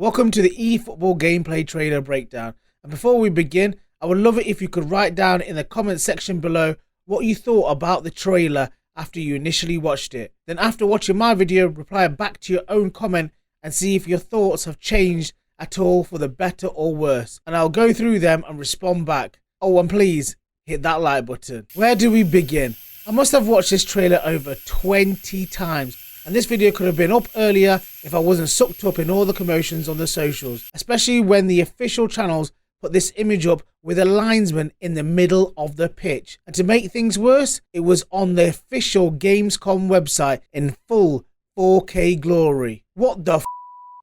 Welcome to the eFootball gameplay trailer breakdown. And before we begin, I would love it if you could write down in the comment section below what you thought about the trailer after you initially watched it. Then after watching my video, reply back to your own comment and see if your thoughts have changed at all for the better or worse. And I'll go through them and respond back. Oh, and please hit that like button. Where do we begin? I must have watched this trailer over 20 times. And this video could have been up earlier if I wasn't sucked up in all the commotions on the socials, especially when the official channels put this image up with a linesman in the middle of the pitch. And to make things worse, it was on the official Gamescom website in full 4K glory. What the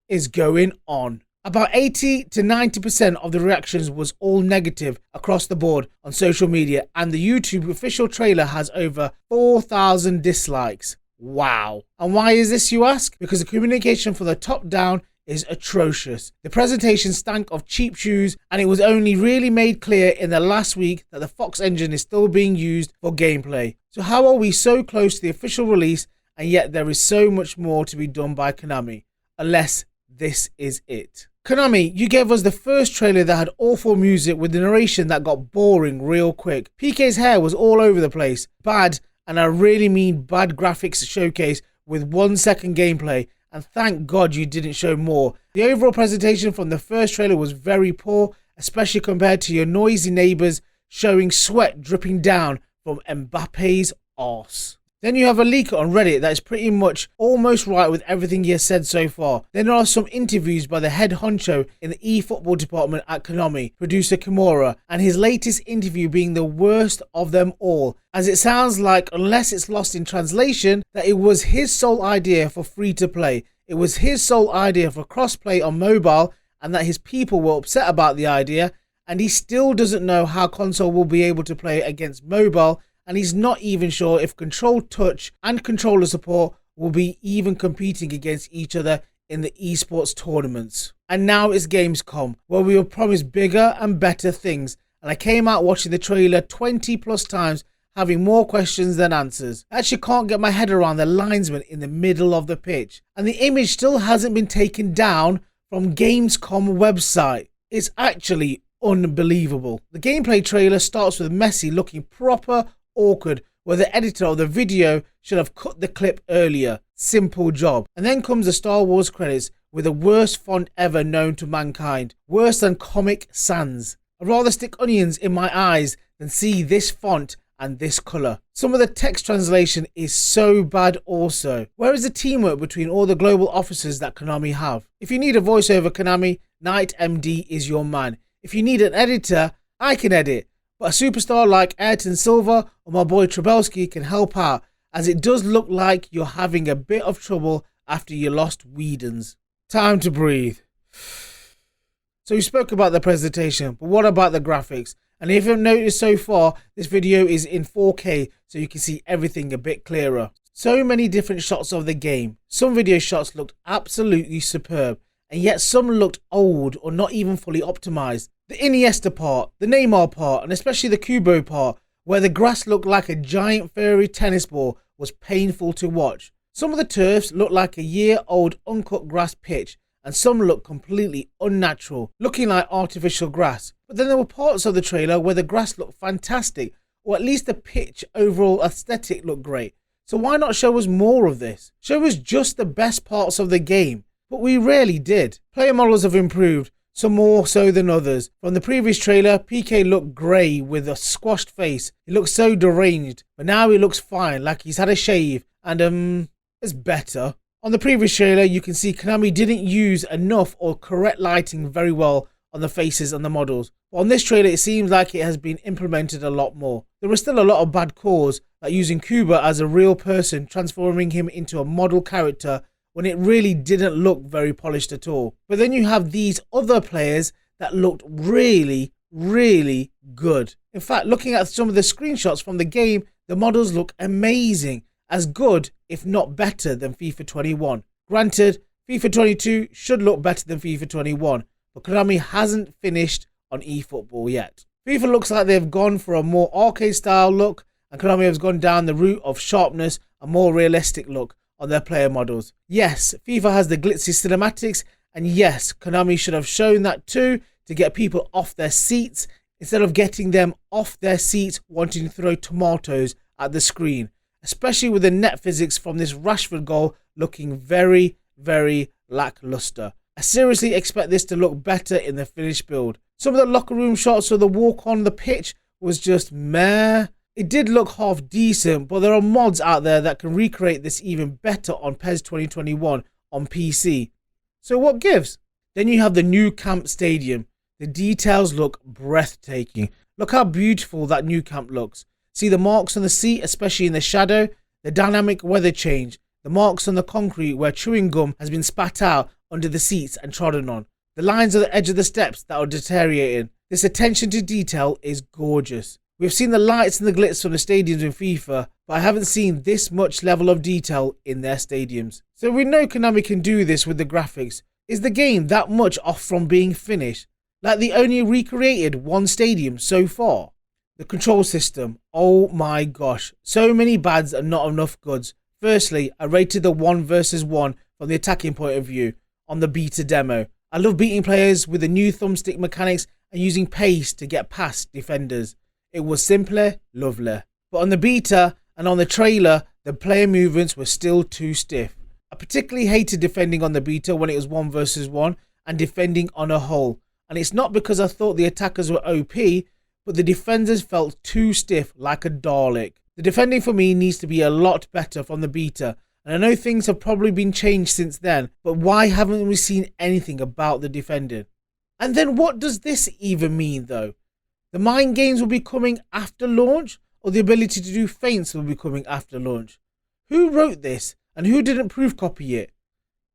is going on? About 80 to 90% of the reactions was all negative across the board on social media, and the YouTube official trailer has over 4,000 dislikes. Wow. And why is this, you ask? Because the communication from the top down is atrocious. The presentation stank of cheap shoes, and it was only really made clear in the last week that the Fox engine is still being used for gameplay. So how are we so close to the official release, and yet there is so much more to be done by Konami? Unless this is it. Konami, you gave us the first trailer that had awful music with the narration that got boring real quick. Pique's hair was all over the place. Bad, and I really mean bad graphics showcase with 1 second gameplay, and thank God you didn't show more. The overall presentation from the first trailer was very poor, especially compared to your noisy neighbours showing sweat dripping down from Mbappe's arse. Then you have a leaker on Reddit that is pretty much almost right with everything he has said so far. Then there are some interviews by the head honcho in the eFootball department at Konami, Producer Kimura, and his latest interview being the worst of them all, as it sounds like, unless it's lost in translation, that it was his sole idea for free-to-play. It was his sole idea for cross-play on mobile, and that his people were upset about the idea, and he still doesn't know how console will be able to play against mobile, and he's not even sure if control touch and controller support will be even competing against each other in the esports tournaments. And now it's Gamescom, where we were promised bigger and better things, and I came out watching the trailer 20 plus times, having more questions than answers. I actually can't get my head around the linesman in the middle of the pitch, and the image still hasn't been taken down from Gamescom website. It's actually unbelievable. The gameplay trailer starts with Messi looking proper awkward, where the editor of the video should have cut the clip earlier. Simple job. And then comes the Star Wars credits with the worst font ever known to mankind. Worse than Comic Sans. I'd rather stick onions in my eyes than see this font and this colour. Some of the text translation is so bad also. Where is the teamwork between all the global officers that Konami have? If you need a voiceover, Konami, Night MD is your man. If you need an editor, I can edit. But a superstar like Ayrton Silva or my boy Trabelski can help out, as it does look like you're having a bit of trouble after you lost Whedon's. Time to breathe. So we spoke about the presentation, but what about the graphics? And if you've noticed so far, this video is in 4K, so you can see everything a bit clearer. So many different shots of the game. Some video shots looked absolutely superb, and yet some looked old or not even fully optimized. The Iniesta part, the Neymar part, and especially the Kubo part, where the grass looked like a giant furry tennis ball, was painful to watch. Some of the turfs looked like a year-old uncut grass pitch, and some looked completely unnatural, looking like artificial grass. But then there were parts of the trailer where the grass looked fantastic, or at least the pitch overall aesthetic looked great. So why not show us more of this? Show us just the best parts of the game. But we rarely did. Player models have improved, some more so than others. From the previous trailer, Pique looked grey with a squashed face. He looked so deranged, but now he looks fine, like he's had a shave, and it's better. On the previous trailer, you can see Konami didn't use enough or correct lighting very well on the faces and the models. But on this trailer, it seems like it has been implemented a lot more. There were still a lot of bad calls, like using Kuba as a real person, transforming him into a model character, when it really didn't look very polished at all. But then you have these other players that looked really, really good. In fact, looking at some of the screenshots from the game, the models look amazing. As good, if not better, than FIFA 21. Granted, FIFA 22 should look better than FIFA 21, but Konami hasn't finished on eFootball yet. FIFA looks like they've gone for a more arcade style look, and Konami has gone down the route of sharpness, a more realistic look on their player models. Yes, FIFA has the glitzy cinematics And yes, Konami should have shown that too, to get people off their seats, instead of getting them off their seats wanting to throw tomatoes at the screen, especially with the net physics from this Rashford goal looking very, very lackluster. I seriously expect this to look better in the finished build. Some of the locker room shots of the walk on the pitch was just meh. It did look half decent, but there are mods out there that can recreate this even better on PES 2021 on PC. So what gives? Then you have the new camp stadium. The details look breathtaking. Look how beautiful that new camp looks. See the marks on the seat, especially in the shadow, the dynamic weather change, the marks on the concrete where chewing gum has been spat out under the seats and trodden on, the lines on the edge of the steps that are deteriorating. This attention to detail is gorgeous. We've seen the lights and the glitz from the stadiums in FIFA, but I haven't seen this much level of detail in their stadiums. So we know Konami can do this with the graphics. Is the game that much off from being finished? Like they only recreated one stadium so far? The control system, oh my gosh, so many bads and not enough goods. Firstly, I rated the 1 versus 1 from the attacking point of view on the beta demo. I love beating players with the new thumbstick mechanics and using pace to get past defenders. It was simpler, lovely. But on the beta and on the trailer, the player movements were still too stiff. I particularly hated defending on the beta when it was 1 versus 1 and defending on a hole. And it's not because I thought the attackers were OP, but the defenders felt too stiff like a Dalek. The defending for me needs to be a lot better from the beta. And I know things have probably been changed since then, but why haven't we seen anything about the defending? And then what does this even mean though? The mind games will be coming after launch, or the ability to do feints will be coming after launch? Who wrote this and who didn't proof copy it?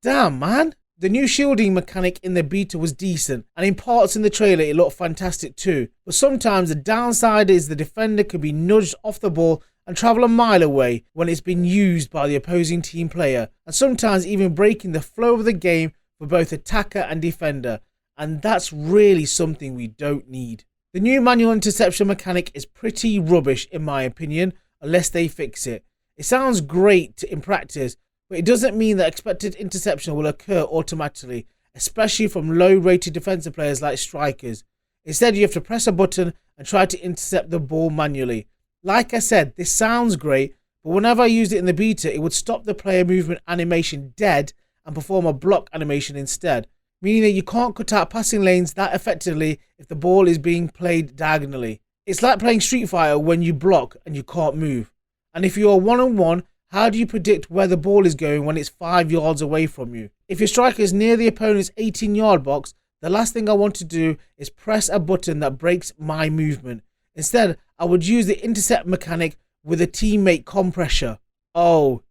Damn man. The new shielding mechanic in the beta was decent, and in parts in the trailer it looked fantastic too. But sometimes the downside is the defender could be nudged off the ball and travel a mile away when it's been used by the opposing team player, and sometimes even breaking the flow of the game for both attacker and defender, and that's really something we don't need. The new manual interception mechanic is pretty rubbish in my opinion, unless they fix it. It sounds great in practice, but it doesn't mean that expected interception will occur automatically, especially from low rated defensive players like strikers. Instead, you have to press a button and try to intercept the ball manually. Like I said, this sounds great, but whenever I used it in the beta, it would stop the player movement animation dead and perform a block animation instead, meaning that you can't cut out passing lanes that effectively if the ball is being played diagonally. It's like playing Street Fighter when you block and you can't move. And if you're one-on-one, how do you predict where the ball is going when it's 5 yards away from you? If your striker is near the opponent's 18-yard box, the last thing I want to do is press a button that breaks my movement. Instead, I would use the intercept mechanic with a teammate compressor. Oh,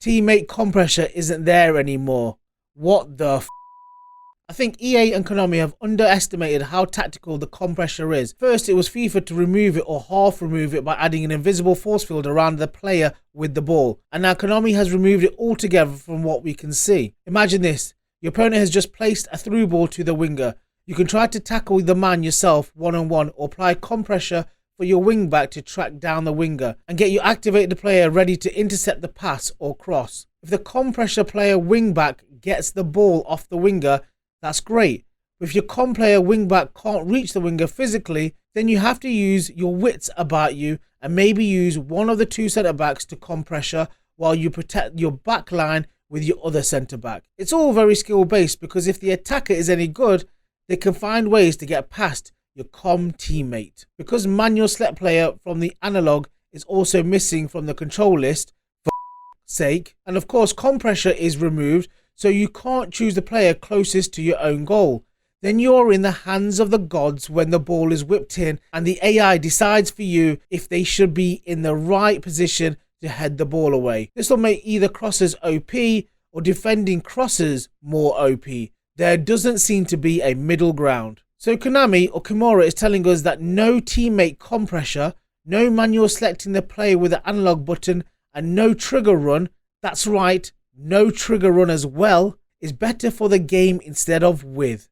teammate compressor isn't there anymore. What the f? I think EA and Konami have underestimated how tactical the compressor is. First, it was FIFA to remove it or half remove it by adding an invisible force field around the player with the ball. And now Konami has removed it altogether from what we can see. Imagine this. Your opponent has just placed a through ball to the winger. You can try to tackle the man yourself one-on-one or apply compressor for your wing back to track down the winger and get your activated player ready to intercept the pass or cross. If the compressor player wing back gets the ball off the winger, that's great. But if your com player wing back can't reach the winger physically, then you have to use your wits about you and maybe use one of the two centre backs to compressor while you protect your back line with your other centre back. It's all very skill based, because if the attacker is any good, they can find ways to get past your com teammate. Because manual select player from the analog is also missing from the control list, for sake, and of course compressor is removed, so you can't choose the player closest to your own goal. Then you're in the hands of the gods when the ball is whipped in and the AI decides for you if they should be in the right position to head the ball away. This will make either crosses OP or defending crosses more OP. There doesn't seem to be a middle ground. So Konami or Kimura is telling us that no teammate compressor, no manual selecting the player with the analog button, and no trigger run, that's right, no trigger run as well, is better for the game instead of with.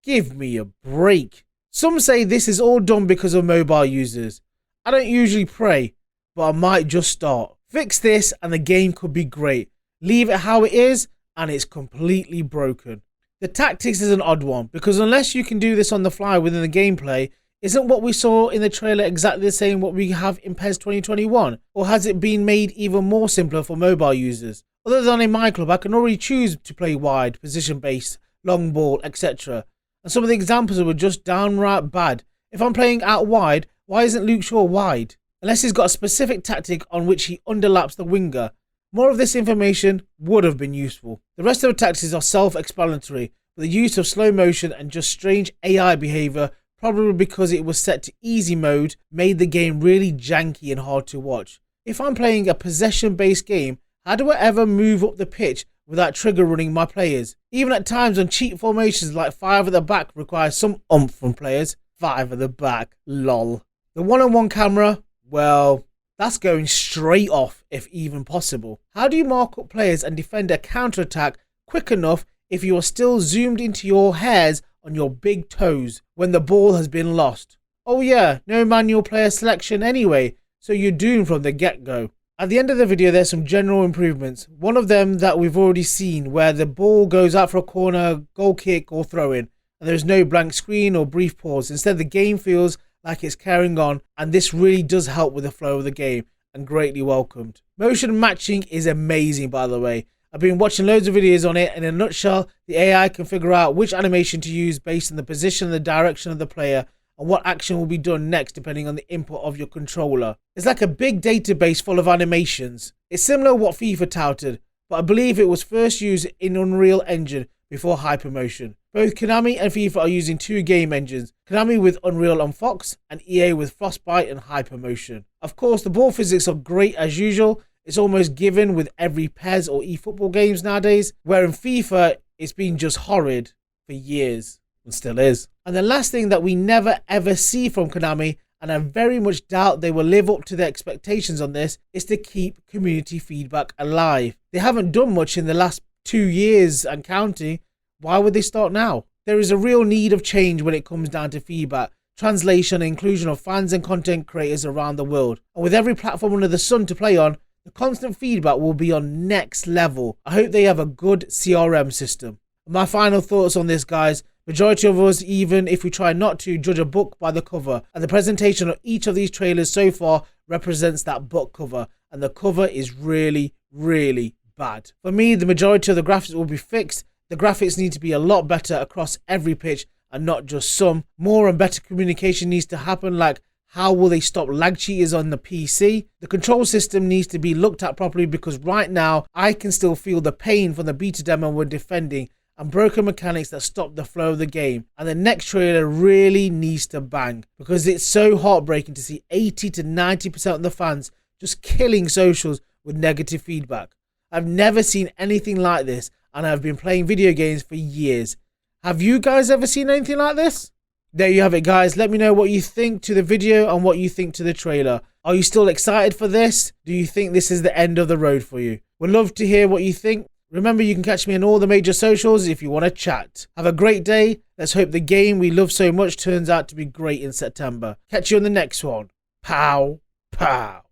Give me a break. Some say this is all done because of mobile users. I don't usually pray, but I might just start. Fix this and the game could be great. Leave it how it is and it's completely broken. The tactics is an odd one, because unless you can do this on the fly within the gameplay, isn't what we saw in the trailer exactly the same what we have in PES 2021? Or has it been made even more simpler for mobile users? Other than in my club, I can already choose to play wide, position-based, long ball, etc. And some of the examples were just downright bad. If I'm playing out wide, why isn't Luke Shaw wide? Unless he's got a specific tactic on which he underlaps the winger. More of this information would have been useful. The rest of the tactics are self-explanatory, but the use of slow motion and just strange AI behaviour, probably because it was set to easy mode, made the game really janky and hard to watch. If I'm playing a possession-based game, how do I ever move up the pitch without trigger running my players? Even at times on cheap formations like 5 at the back requires some oomph from players. 5 at the back, lol. The one-on-one camera, well, that's going straight off if even possible. How do you mark up players and defend a counter-attack quick enough if you are still zoomed into your hairs on your big toes when the ball has been lost? Oh yeah, no manual player selection anyway, so you're doomed from the get-go. At the end of the video, there's some general improvements. One of them that we've already seen, where the ball goes out for a corner, goal kick or throw-in, and there's no blank screen or brief pause. Instead, the game feels like it's carrying on, and this really does help with the flow of the game, and greatly welcomed. Motion matching is amazing, by the way. I've been watching loads of videos on it, and in a nutshell, the AI can figure out which animation to use based on the position and the direction of the player, and what action will be done next depending on the input of your controller. It's like a big database full of animations. It's similar to what FIFA touted, but I believe it was first used in Unreal Engine before Hypermotion. Both Konami and FIFA are using 2 game engines, Konami with Unreal on Fox and EA with Frostbite and Hypermotion. Of course, the ball physics are great as usual. It's almost given with every PES or eFootball games nowadays, where in FIFA it's been just horrid for years. And still is. And the last thing that we never ever see from Konami, and I very much doubt they will live up to their expectations on this, is to keep community feedback alive. They haven't done much in the last 2 years and counting. Why would they start now? There is a real need of change when it comes down to feedback, translation and inclusion of fans and content creators around the world. And with every platform under the sun to play on, the constant feedback will be on next level. I hope they have a good CRM system. And my final thoughts on this, guys. Majority of us, even if we try not to, judge a book by the cover, and the presentation of each of these trailers so far represents that book cover, and the cover is really, really bad. For me, the majority of the graphics will be fixed. The graphics need to be a lot better across every pitch and not just some. More and better communication needs to happen, like how will they stop lag cheaters on the PC? The control system needs to be looked at properly, because right now I can still feel the pain from the beta demo when defending, and broken mechanics that stop the flow of the game. And the next trailer really needs to bang, because it's so heartbreaking to see 80 to 90% of the fans just killing socials with negative feedback. I've never seen anything like this, and I've been playing video games for years. Have you guys ever seen anything like this? There you have it, guys. Let me know what you think to the video and what you think to the trailer. Are you still excited for this? Do you think this is the end of the road for you? Would love to hear what you think. Remember, you can catch me on all the major socials if you want to chat. Have a great day. Let's hope the game we love so much turns out to be great in September. Catch you on the next one. Pow, pow.